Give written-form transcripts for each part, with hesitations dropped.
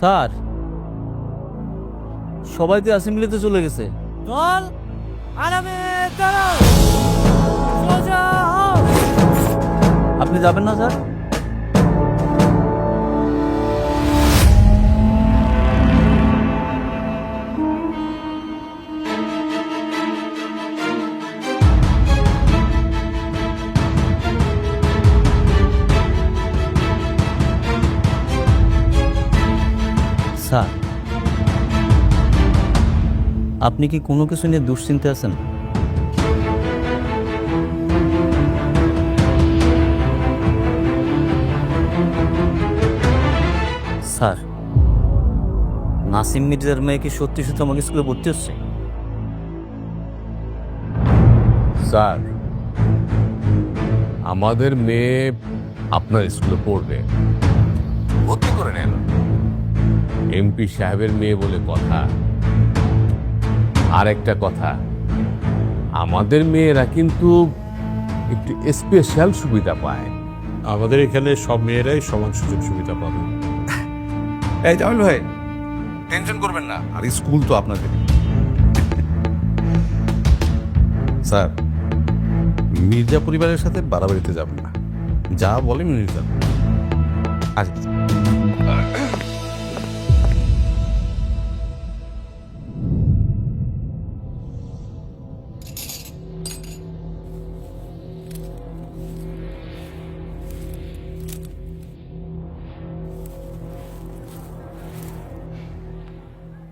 Sir, সবাই তো অ্যাসেম্বলিতে চলে গেছে। দল আরামে দাঁড়াও, সোজা হও। আপনি যাবেন না স্যার? স্যার, আপনি কি কোনো কিছু নিয়ে দুশ্চিন্তে আছেন? স্যার, নাসিম মির্জার মেয়ে কি সত্যি সত্যি আমাকে স্কুলে ভর্তি হচ্ছে? স্যার, আমাদের মেয়ে আপনার স্কুলে পড়বে, ভর্তি করে নেন। এমপি সাহেবের মেয়ে বলে কথা। আর একটা কথা, আমাদের মেয়েরা কিন্তু একটু স্পেশাল সুবিধা পায়। আমাদের এখানে সব মেয়েরাই সমান সুযোগ সুবিধা পাবে। এই জামিল ভাই, টেনশন করবেন না, আর স্কুল তো আপনাদের। স্যার, মির্জা পরিবারের সাথে বাড়াবাড়িতে যাবেন না, যা বলেন মির্জা। আচ্ছা,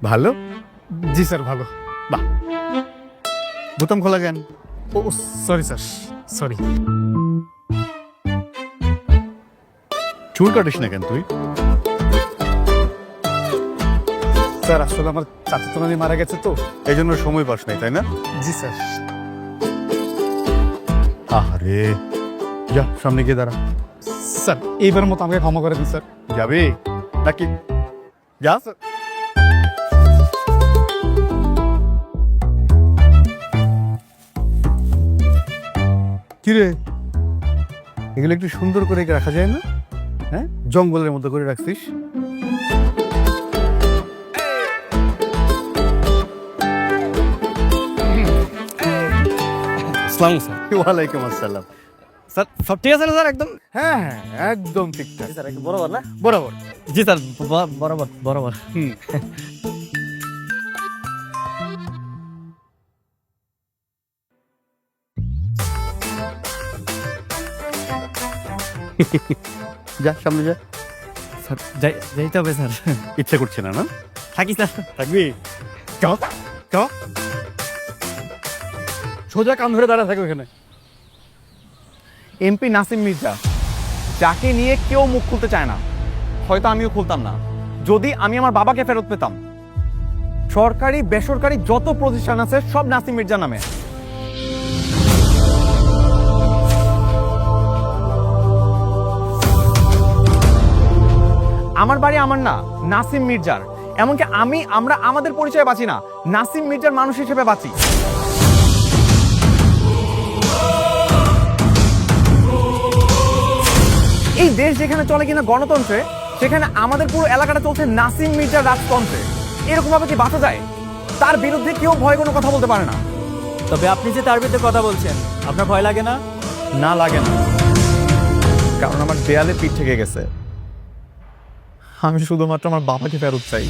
ভালো? জি স্যার, ভালো। বাহ, বোতাম খোলা কেন? ও সরি স্যার, সরি। চুল কাটিস না কেন তুই? স্যার, আসলে আমার চাচাতো নানি মারা গেছে তো, এই জন্য সময় পাস নাই, তাই না? জি স্যার। আরে যা, সামনে গিয়ে দাঁড়া। স্যার, এইবার মতো আমাকে ক্ষমা করে দিন স্যার। যাবি নাকি? যা স্যার। কিরে, এগুলো একটু সুন্দর করে রাখা যায় না? হ্যাঁ, জঙ্গলের মতো করে রাখছিস। আসসালামু স্যার। ওয়ালাইকুম আসসালাম। স্যার, সব ঠিক আছে না স্যার? একদম হ্যাঁ হ্যাঁ, একদম ঠিকঠাক। স্যার, একদম বরাবর না? বরাবর। জি স্যার, বরাবর বরাবর। যা, সামনে যা। স্যার, যাইতে হবে স্যার। ইচ্ছা করছে না? না থাকি স্যার। থাকবি? চ চ, সোজা কান ধরে দাঁড়া থাকো এখানে। এমপি নাসিম মির্জা, যাকে নিয়ে কেউ মুখ খুলতে চায় না, হয়তো আমিও খুলতাম না যদি আমি আমার বাবাকে ফেরত পেতাম। সরকারি বেসরকারি যত প্রতিষ্ঠান আছে সব নাসিম মির্জা নামে। আমার বাড়ি আমার না, নাসিম মির্জার। এমনকি আমরা আমাদের পরিচয় বাঁচি না, নাসিম মির্জার মানুষ হিসেবে বাঁচি। এই দেশ যেখানে চলে কিনা গণতন্ত্রে, সেখানে আমাদের পুরো এলাকাটা চলছে নাসিম মির্জার রাজতন্ত্রে। এরকম ভাবে কি বাঁচা যায়? তার বিরুদ্ধে কেউ ভয় কোনো কথা বলতে পারে না। তবে আপনি যে তার বিরুদ্ধে কথা বলছেন, আপনার ভয় লাগে না? না, লাগে না, কারণ আমার দেয়ালে পিঠ থেকে গেছে। আমি শুধুমাত্র আমার বাবাকে ফেরত চাই।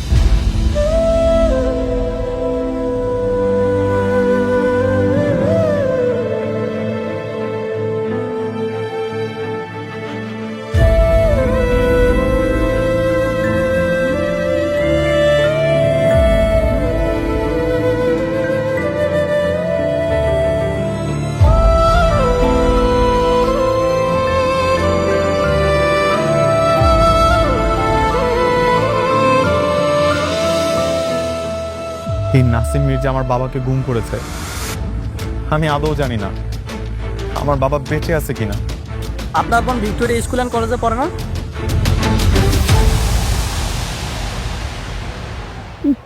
এই নাসিম মির্জা আমার বাবাকে গুম করেছে। আমি আদৌ জানি না আমার বাবা বেঁচে আছে কিনা। আপনার বোন ভিক্টোরিয়া স্কুল অ্যান্ড কলেজে পড়ে না?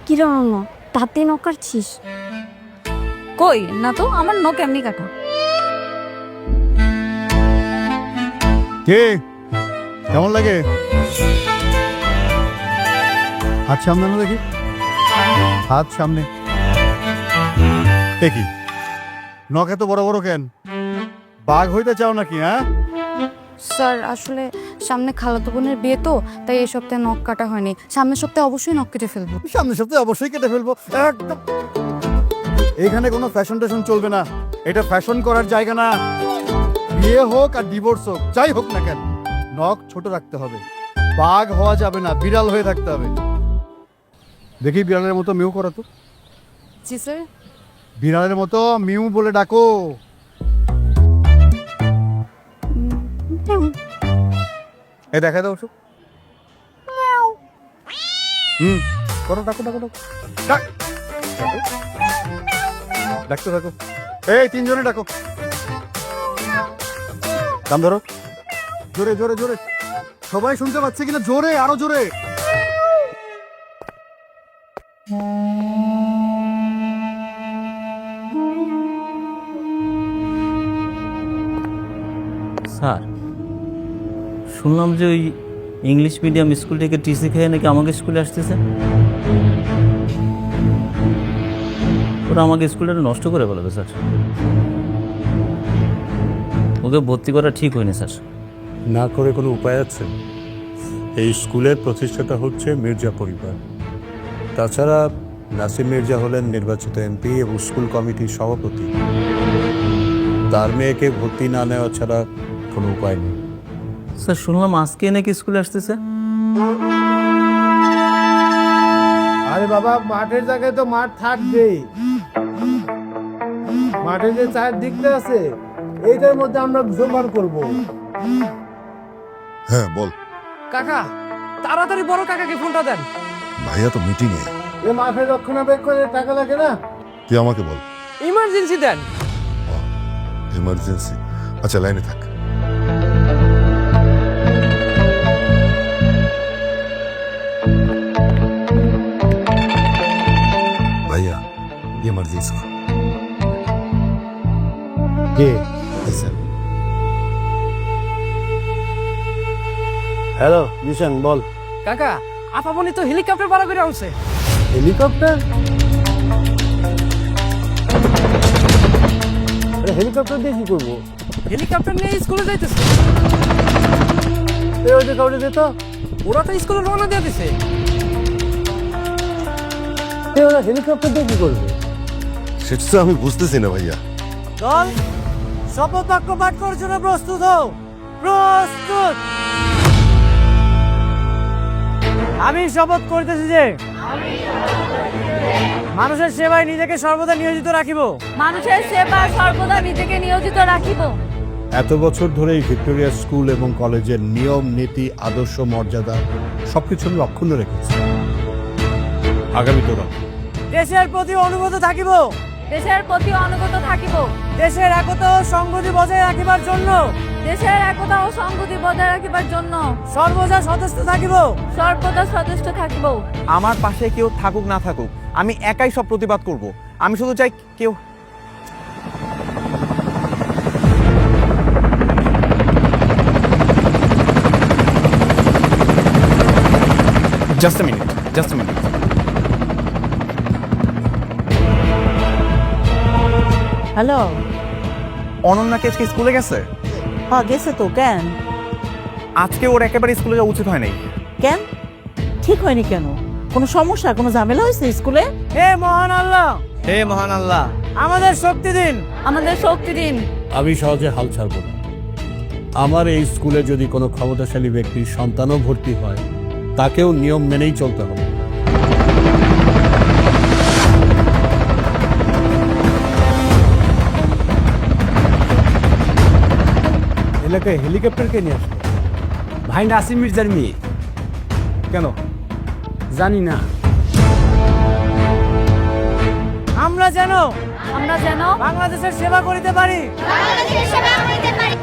কিরম তাতে নখ কাটছিস? কই না তো, আমার নখ এমনি কাটা। কে কেমন লাগে? হাত সামনে না দেখি, হাত সামনে। এ কি নখ এত বড় বড় কেন? বাঘ হইতে চাও নাকি? হ্যাঁ স্যার আসলে সামনে খালাতো বোনের বিয়ে তো, তাই এই সপ্তাহে নখ কাটা হয়নি। সামনের সপ্তাহে অবশ্যই নখ কেটে ফেলবো। সামনের সপ্তাহে অবশ্যই কেটে ফেলবো একদম। এখানে কোনো ফ্যাশন ট্যাশন চলবে না, এটা ফ্যাশন করার জায়গা না। বিয়ে হোক আর ডিভোর্স হোক, যাই হোক না কেন, নখ ছোট রাখতে হবে। বাঘ হওয়া যাবে না, বিড়াল হয়ে থাকতে হবে। দেখি বিড়ালের মতো মিউ করো তো। জি স্যার। বিড়ালের মতো মিউ বলে ডাকো। এ দেখা দাও ওসব। করো, ডাকো ডাকো ডাকো, ডাক ডাকতে থাকো। এই তিনজনে ডাকো, কান ধরো, জোরে জোরে জোরে। সবাই শুনতে পাচ্ছে কিনা? জোরে, আরো জোরে। স্যার, শুনলাম যে ওই ইংলিশ মিডিয়াম স্কুল থেকে টিসি খেয়ে নাকি আমাকে স্কুলে আসতেছে। ওরা আমাকে স্কুলটা নষ্ট করে বলবে স্যার। ওকে ভর্তি করা ঠিক হয়নি স্যার। না করে কোনো উপায় আছে? এই স্কুলের প্রতিষ্ঠাতা হচ্ছে মির্জা পরিবার। তাছাড়া নাসিম মির্জা হলেন নির্বাচিত এমপি এবং স্কুল কমিটির সভাপতি। তার মেয়েকে ভর্তি না নেওয়া ছাড়া কোনো উপায় নেই। স্যার শুনলাম আজকে নাকি স্কুলে আসতেছে। আরে বাবা, মাঠের জায়গায় তো মাঠ থাকবেই। মাঠে যে চারদিকটা আছে, এইটার মধ্যে আমরা জোগাড় করব। হ্যাঁ বল। কাকা, তাড়াতাড়ি বড় কাকাকে ফোনটা দেন। ভাইয়া তো মিটিং এ। এ মাঠের রক্ষণাবেক্ষণের টাকা লাগে না? তুই আমাকে বল। ইমার্জেন্সি দেন। এমার্জেন্সি? আচ্ছা লাইনে থাক। ভাইয়া এমার্জেন্সি। কে? হ্যালো মিশন, বল। কাকা, আপামনি তো হেলিকপ্টার ভাড়া করে আনছে। হেলিকপ্টার? হেলিকপ্টার দিয়ে কি করবো? হেলিকপ্টার নিয়ে স্কুলে যাইতেছে। ওই যে কাউকে যেত, ওরা তো স্কুলে রওনা দিয়ে দিছে। ওরা হেলিকপ্টার দিয়ে কি করবে? সেটা তো আমি বুঝতেছি না ভাইয়া। দল শপথ বাক্য পাঠ করার জন্য প্রস্তুত হও। প্রস্তুত। আমি শপথ করতেছি যে মানুষের সেবায় নিজেকে সর্বদা নিয়োজিত রাখিব। মানুষের সেবা সর্বদা নিজেকে নিয়োজিত রাখিব। এত বছর ধরে এই ভিক্টোরিয়া স্কুল এবং কলেজের নিয়ম নীতি আদর্শ মর্যাদা সবকিছু আমি অক্ষুণ্ণ রেখেছি। আগামী তোরা দেশের প্রতি অনুগত থাকিব। দেশের প্রতি অনুগত থাকিব। দেশের একতা ও সংহতি বজায় রাখিবার জন্য দেশের একতা ও সংহতি বজায় রাখিবার জন্য সর্বদা সচেষ্ট থাকিব। সর্বদা সচেষ্ট থাকিব। আমার পাশে কেউ থাকুক না থাকুক, আমি একাই সব প্রতিবাদ করব। আমি শুধু চাই কেউ জাস্ট মিনিট। হ্যালো। অনন্যা কি আজকে স্কুলে গেছে? হ্যাঁ গেছে তো। কেন? আজকে ওর একেবারে স্কুলে যাওয়া উচিত হয় নাই। কেন ঠিক হয়নি কেন? কোনো সমস্যা, কোনো ঝামেলা হয়েছে স্কুলে? হে মহান আল্লাহ, হে মহান আল্লাহ, আমাদের শক্তি দিন। আমাদের শক্তি দিন। আমি সহজে হাল ছাড়ব না। আমার এই স্কুলে যদি কোনো ক্ষমতাশালী ব্যক্তির সন্তানও ভর্তি হয়, তাকেও নিয়ম মেনেই চলতে হবে। এলাকায় হেলিকপ্টার কে নিয়ে আসলো? ভাই নাসিম মির্জার মেয়ে। কেন জানি না। আমরা যেন বাংলাদেশের সেবা করিতে পারি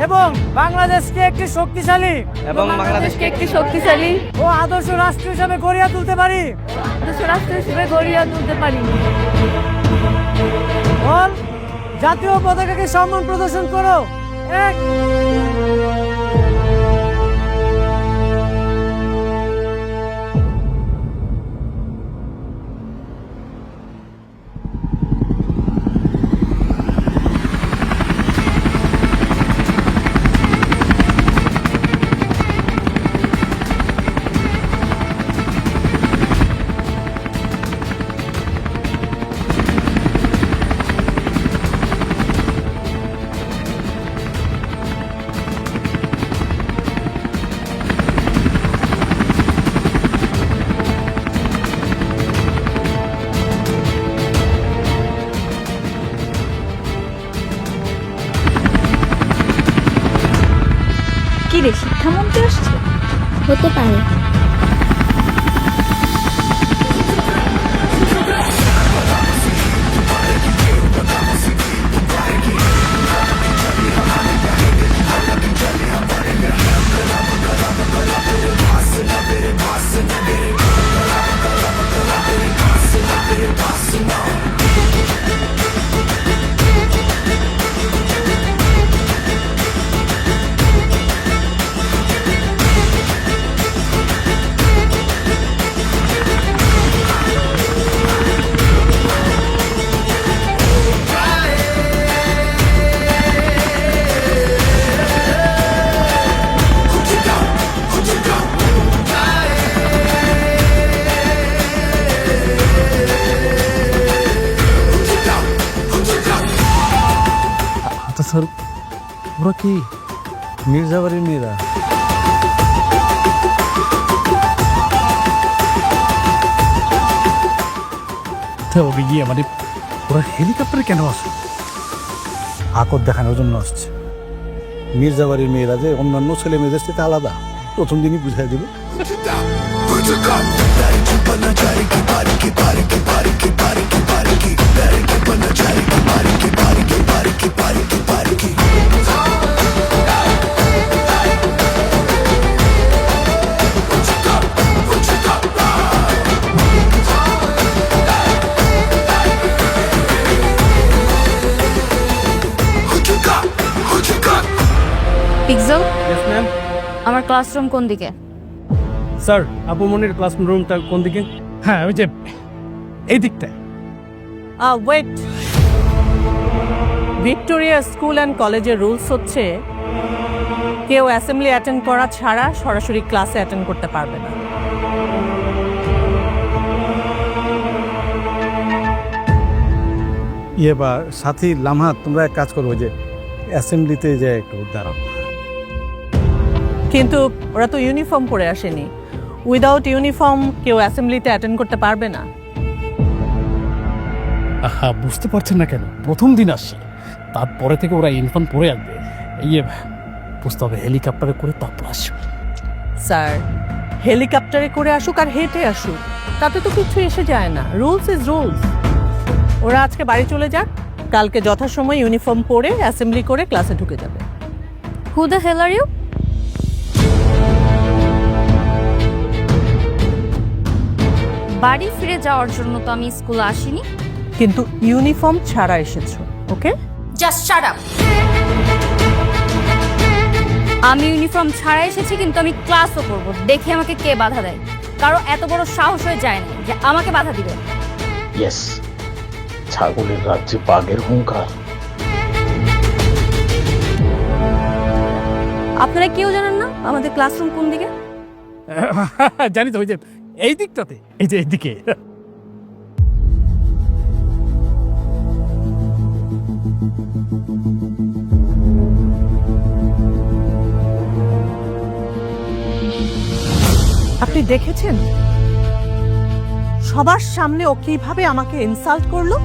এবং বাংলাদেশকে একটি শক্তিশালী ও আদর্শ রাষ্ট্র হিসাবে গড়িয়া তুলতে পারি। বল, জাতীয় পতাকাকে সম্মান প্রদর্শন করো। এক। শিক্ষামন্ত্রী আসছে? হতে পারে। আচ্ছা স্যার, ওরা কি মির্জাবাড়ির মেয়েরা? ওকে গিয়ে মানে ওরা হেলিকপ্টারে কেন আসে? আকর দেখানোর জন্য আসছে। মির্জাবাড়ির মেয়েরা যে অন্যান্য ছেলে মেয়েদের থেকে আলাদা, প্রথম দিনই বুঝাই দিল। Pixel, yes ma'am. আমার ক্লাসরুম কোন দিকে? স্যার, আপু মনির ক্লাসরুমটা কোন দিকে? হ্যাঁ, ওই যে এই দিকটায়। ওয়েট, ভিক্টোরিয়া স্কুল অ্যান্ড কলেজের রুলস হচ্ছে কেউ অ্যাসেম্বলি অ্যাটেন্ড করা ছাড়া সরাসরি ক্লাসে অ্যাটেন্ড করতে পারবে না। বা সাথী লামহা, তোমরা এক কাজ করো, যে অ্যাসেম্বলিতে যে একটু দাঁড়াও। কিন্তু ওরা তো ইউনিফর্ম পরে আসেনি। উইদাউট ইউনিফর্ম কেউ অ্যাসেম্বলিতে অ্যাটেন্ড করতে পারবে না। বুঝতে পারছেন না কেন? প্রথম দিন আসছে, তারপরে থেকে ওরা ইউনিফর্ম পরে আসবে। বুঝতে হবে হেলিকপ্টারে করে তারপর আসবে। স্যার, হেলিকপ্টারে করে আসুক আর হেঁটে আসুক, তাতে তো কিছু এসে যায় না। Rules is rules. ওরা আজকে বাড়ি চলে যাক, কালকে যথাসময় ইউনিফর্ম পরে অ্যাসেম্বলি করে ক্লাসে ঢুকে যাবে। Who the hell are you? বাড়ি ফিরে যাওয়ার জন্য তো আমি স্কুলে আসিনি। কিন্তু ইউনিফর্ম ছাড়া এসেছো, ওকে? Just shut up. আমি ইউনিফর্ম ছাড়া এসেছি, কিন্তু আমি ক্লাসও করব। দেখি আমাকে কে বাধা দেয়। কারো এত বড় সাহস হয়ে যায় না যে আমাকে বাধা দিবে। ইয়েস, ছাগলের রাজ্যে বাঘের হুঙ্কার। আপনারা কেউ জানেন না আমাদের ক্লাসরুম কোন দিকে? জানি তো, ওই যে এই দিকটাতে, এই যে এইদিকে। আপনি দেখেছেন সবার সামনে ও কিভাবে আমাকে ইনসাল্ট করলো?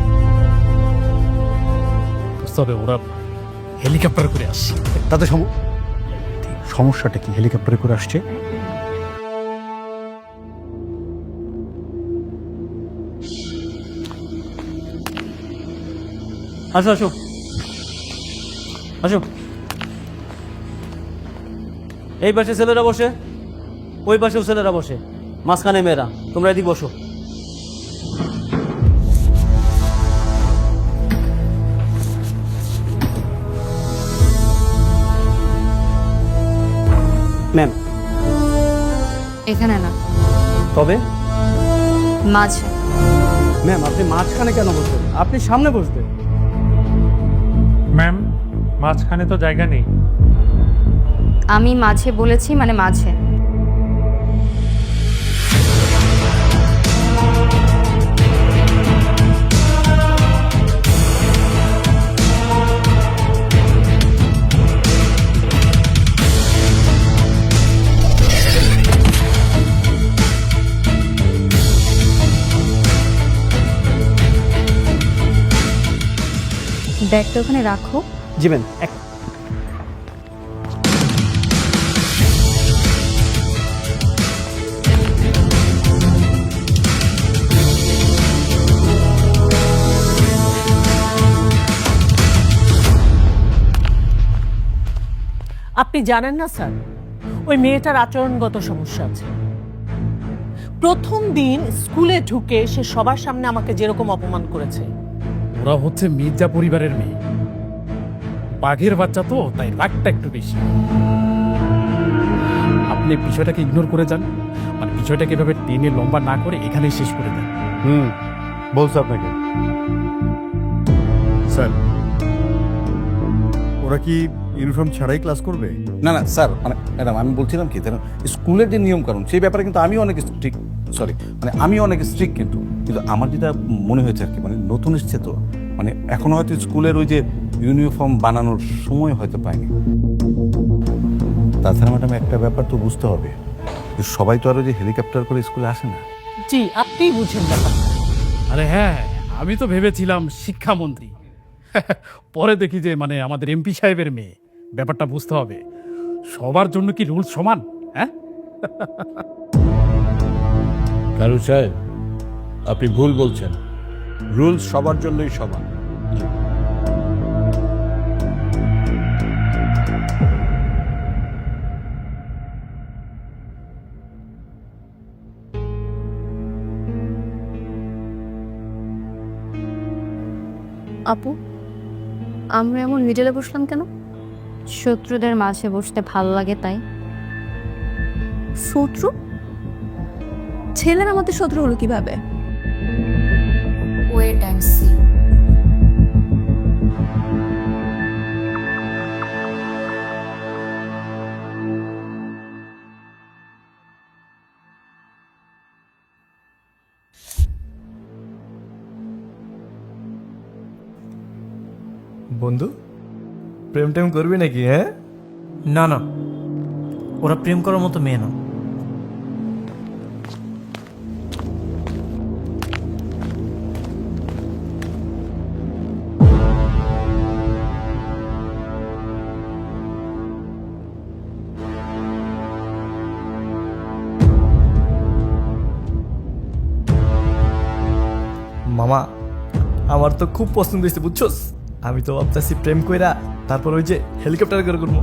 বুঝতে হবে ওরা হেলিকপ্টার করে আসছে। তাতে সমস্যাটা কি? হেলিকপ্টারে করে আসছে। আসো আসো আসো। এই পাশে ছেলেরা বসে, ওই পাশেও ছেলেরা বসে, মাঝখানে মেয়েরা। তোমরা এদিক বসো। ম্যাম, এখানে না, তবে মাঝে। ম্যাম, আপনি মাঝখানে কেন বসবেন? আপনি সামনে বসবেন। ম্যাম, মাঝখানে তো জায়গা নেই। আমি মাঝে বলেছি, মানে মাঝে। ব্যাগটা ওখানে রাখো। জি ম্যাম। আপনি জানেন না স্যার, ওই মেয়েটার আচরণগত সমস্যা আছে। প্রথম দিন স্কুলে ঢুকে সে সবার সামনে আমাকে যেরকম অপমান করেছে। ওরা হচ্ছে মির্জা পরিবারের মেয়ে, বাঘের বাচ্চা তো, তাই রাগটা একটু বেশি। আপনি বিষয়টাকে ইগনোর করে যান, মানে বিষয়টাকে এভাবে টেনে লম্বা না করে এখানেই শেষ করে দেন। বলছে আপনাকে স্যার, ওরা কি ইউনিফর্ম ছাড়াই ক্লাস করবে? না না স্যার, মানে ম্যাডাম আমি বলছিলাম কি জানেন, স্কুলের যে নিয়ম কানুন সেই ব্যাপারে কিন্তু আমি অনেক স্ট্রিক্ট, মানে আমি অনেক স্ট্রিক্ট, কিন্তু আমার যেটা মনে হয়েছে আর কি, মানে নতুন এসছে তো, মানে এখনো হয়তো স্কুলের ওই যে ইউনিফর্ম বানানোর সময় হয়তো পায়নি। তাছাড়া ম্যাডাম একটা ব্যাপার তো বুঝতে হবে, যে সবাই তো আরও যে হেলিকপ্টার করে স্কুলে আসে না। জি, আপনিই বুঝেন ব্যাপারটা। আরে হ্যাঁ, আমি তো ভেবেছিলাম শিক্ষামন্ত্রী, পরে দেখি যে মানে আমাদের এমপি সাহেবের মেয়ে। ব্যাপারটা বুঝতে হবে, সবার জন্য কি রুলস সমান? হ্যাঁ, কারু সাহেব, আপনি ভুল বলছেন। রুলস সবার জন্যই সমান। আপু, আমরা এমন মিডলে বসলাম কেন? শত্রুদের মাঝে বসতে ভালো লাগে তাই। শত্রু? ছেলের আমাদের শত্রু হলো কিভাবে? Wait and see. বন্ধু, প্রেম টেম করবি নাকি? হ্যাঁ, না না, ওরা প্রেম করার মতো মেয়ে না। মামা, আমার তো খুব পছন্দ হয়েছে বুঝছস। আমি তো ভাবতেছি প্রেম কইরা তারপর ওই যে হেলিকপ্টার করে করবো।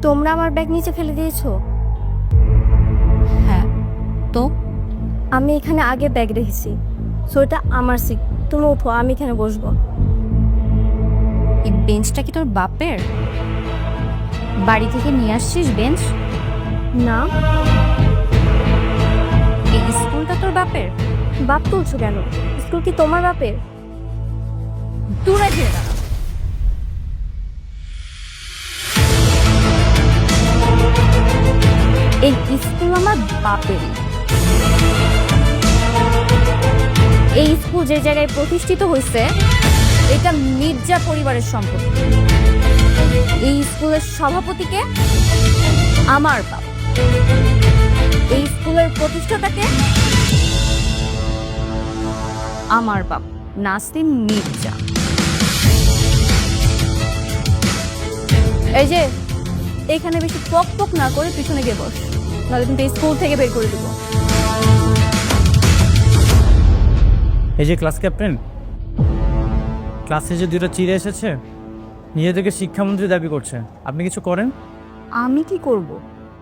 তোমরা আমার ব্যাগ নিচে ফেলে দিয়েছো? হ্যাঁ, তো আমি এখানে আগে ব্যাগ রেখেছি, সো এটা আমার সিট। তুমি উঠো, আমি এখানে বসবো। এই বেঞ্চটা কি তোর বাপের? বাড়ি থেকে নিয়ে আসছিস বেঞ্চ? না। এই স্কুলটা তোর বাপের? বাপ তুলছো কেন? স্কুল কি তোমার বাপের? দূরে ফিরে দাঁড়া। এই স্কুল আমার বাপের। এই স্কুল যে জায়গায় প্রতিষ্ঠিত হয়েছে এটা মির্জা পরিবারের সম্পত্তি। এই স্কুলের সভাপতিকে আমার বাপ, এই স্কুলের প্রতিষ্ঠাতাকে আমার বাপ নাসিম মির্জা। এই যে, এখানে বেশি পক পক না করে পিছনে গিয়ে বস, নাহলে কিন্তু এই স্কুল থেকে বের করে দেবো। এই যে ক্লাস ক্যাপ্টেন, ক্লাসে যে দুটো চিড়ে এসেছে, নিজেদেরকে শিক্ষামন্ত্রী দাবি করছে। আপনি কিছু করেন? আমি কি করব?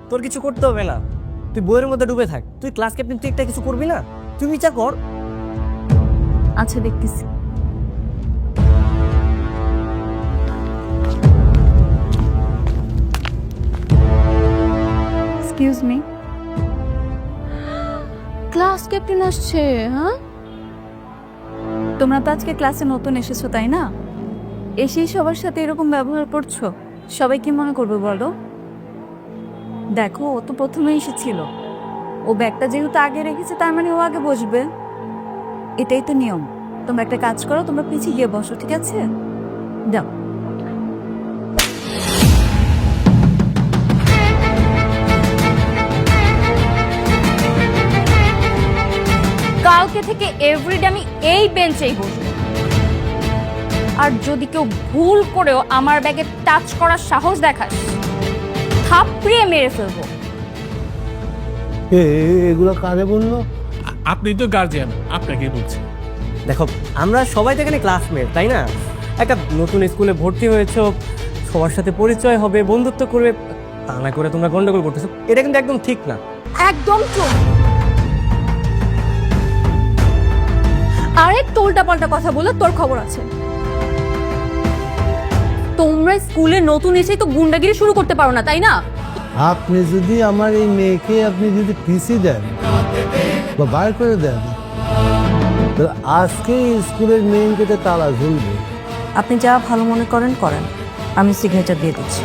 তোর কিছু করতে হবে না, তুই বইয়ের মধ্যে ডুবে থাক। তুই ক্লাস ক্যাপ্টেন, তুই একটা কিছু করবি না? তুই বিচার কর। আচ্ছা, দেখতেছি। এক্সকিউজ মি, ক্লাস ক্যাপ্টেন আসছে? হ্যাঁ, তোমরা তো আজকে ক্লাসে নতুন এসেছো তাই না? এসেই সবার সাথে এরকম ব্যবহার করছো, সবাই কি মনে করবে বলো? দেখো, ও তো প্রথমেই এসেছিল, ও ব্যাগটা যেহেতু আগে রেখেছে তার মানে ও আগে বসবে, এটাই তো নিয়ম। তোমরা একটা কাজ করো, তোমরা পিছিয়ে গিয়ে বসো, ঠিক আছে? যাও। কাল কালকে থেকে এভরিডে আমি এই বেঞ্চেই বসবো। আর যদি কেউ ভুল করেও আমার ব্যাগে টাচ করার সাহস দেখাস, থাপড়িয়ে মেরে ফেলবো। এগুলো কারে বললো? আপনি তো গার্জিয়ান, আপনাকে বলছি। দেখো, আমরা সবাই তো এখানে ক্লাসমেট, তাই না? একটা নতুন স্কুলে ভর্তি হয়েছো, সবার সাথে পরিচয় হবে, বন্ধুত্ব করবে, তা না করে তোমরা গন্ডগোল করতেছো, এটা কিন্তু একদম ঠিক না। একদম চুপ। আরেকটু উল্টাপাল্টা কথা বলে তোর খবর আছে। তোমরা স্কুলে নতুন এসেই তো গুন্ডাগিরি শুরু করতে পারো না, তাই না? আপনি যদি আমার এই মেয়েকে আপনি যদি পিসি দেন বা বার করে দেন, তো আজকে স্কুলের মেইন গেটে তালা ঝুলবে। আপনি যা ভালো মনে করেন করেন, আমি সিগনেচার দিয়ে দিচ্ছি।